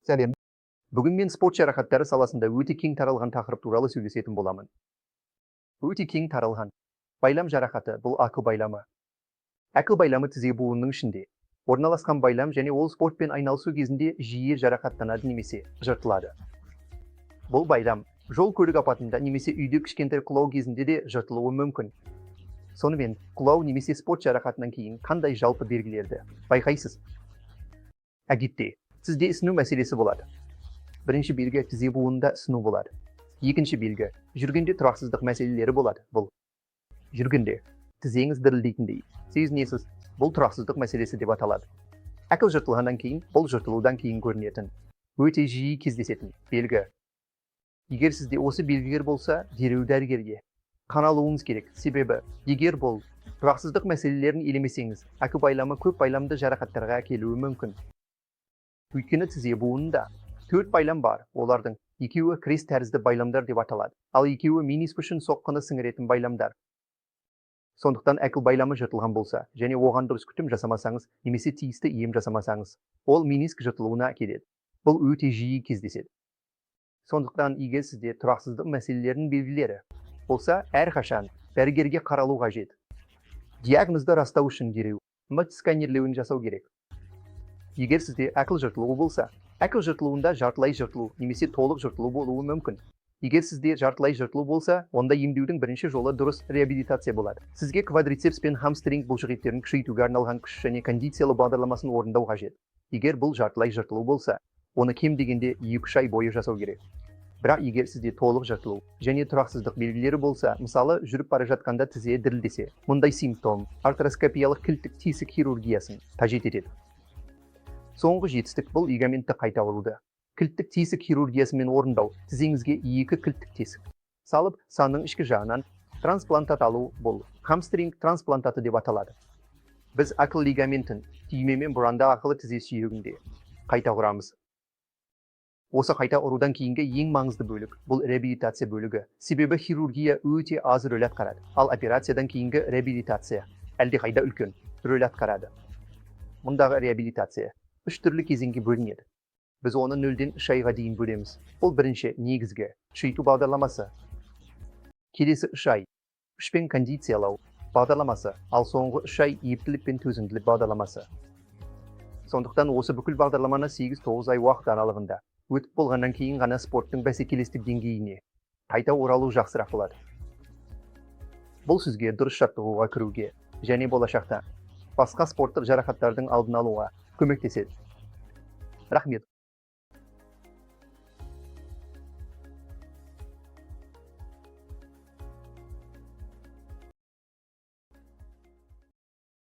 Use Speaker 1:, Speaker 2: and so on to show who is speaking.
Speaker 1: Сәлем. Бүгін мен спорт жарақаттары саласында өте кең таралған тақырып туралы сөйлесетін боламын. Өте кең таралған. Байлам жарақаты бұл ақыл байламы. Ақыл байламы тізе буынының ішінде орналасқан байлам және ол спортпен айналысу кезінде жиі жарақаттанады немесе жыртылады. Бұл байлам жол көлік апатында немесе үйде кішкентай құлау кезінде де жыртылуы мүмкін. Сонымен, құлау немесе спорт жарақатынан кейін қандай жалпы белгілерді байқайсыз? Әдетте, сізде ісіну мәселесі болады. Бірінші белгі тізе буынында ісіну болады. Екінші белгі жүргенде тұрақсыздық мәселелері болады. Бұл жүргенде тізеңіз дірілдейтіндей сезінесіз. Бұл тұрақсыздық мәселесі деп аталады. Ақыл жыртылғаннан кейін, бұл жыртылудан кейін көрінетін, өте жиі кездесетін белгі. Егер сізде осы белгілер болса, дереу дәрігерге қаралуыңыз керек. Себебі, егер бұл тұрақсыздық мәселелерін елемесеңіз, ақыл байламы көп байламды жарақаттарға әкелуі мүмкін. Өйткені тізе буынында 4 байлам бар. Олардың екеуі крест тәрізді байламдар деп аталады, ал екеуі мениск үшін соққыны сіңіретін байламдар. Сондықтан ақыл байламы жыртылған болса, және оған дұрыс күтім жасамасаңыз, немесе тиісті ем жасамасаңыз, ол мениск жыртылуына әкеледі. Бұл өте жиі кездеседі. Сондықтан егер сізде тұрақсыздық мәселелерінің белгілері болса, әрқашан дәрігерге қаралу қажет. Диагнозды растау үшін дереу МРТ сканерлеуін жасау керек. Егер сізде ақыл жыртылуы болса, ақыл жыртылуында жартылай жыртылу немесе толық жыртылу болуы мүмкін. Егер сізде жартылай жыртылу болса, онда емдеудің бірінші жолы дұрыс реабилитация болады. Сізге квадрицепс пен хамстринг бұлшықеттерін күшейтуге арналған күш және кондициялы бағдарламасын орындау қажет. Егер бұл жартылай жыртылу болса, оны кем дегенде 2-3 ай бойы жасау керек. Бірақ егер сізде толық жыртылу және тұрақсыздық белгілері болса, мысалы жүріп бара жатқанда тізе дірілдесе, мұндай симптом артроскопиялық кілттік тесік хирургиясын қажет етеді. Соңғы жетістік бұл лигаментті қайта ауруды кілттік тесік хирургиясымен орындау. Тізеңізге 2 кілттік тесік салып, санның ішкі жағынан трансплантат алу бұл хамстринг трансплантаты деп аталады. Біз ақыл лигаментін түймемен бұранда ақылы тізе сүйегінде қайта ұрамыз. Осы қайта ұрудан кейінгі ең маңызды бөлік бұл реабилитация бөлігі. Себебі хирургия өте аз рөл атқарады, ал операциядан кейінгі реабилитация әлдеқайда үлкен рөл атқарады. Мұндағы реабилитация 3 түрлі кезеңге бөлінеді. Біз оны 0-ден 3 айға дейін бөлеміз. Бұл бірінші негізгі күшейту бағдарламасы. Келесі 3 ай күшпен кондициялау бағдарламасы, ал соңғы 3 ай ептілік пен төзімділік бағдарламасы. Сондықтан осы бүкіл бағдарламаны 8-9 ай уақыт аралығында өтіп болғаннан кейін ғана спорттың бәсекелестік деңгейіне қайта оралу жақсырақ болады. Бұл сізге дұрыс жаттығуға кіруге және болашақта басқа спорттық жарақаттардың алдын алуға көмектеседі. Рахмет.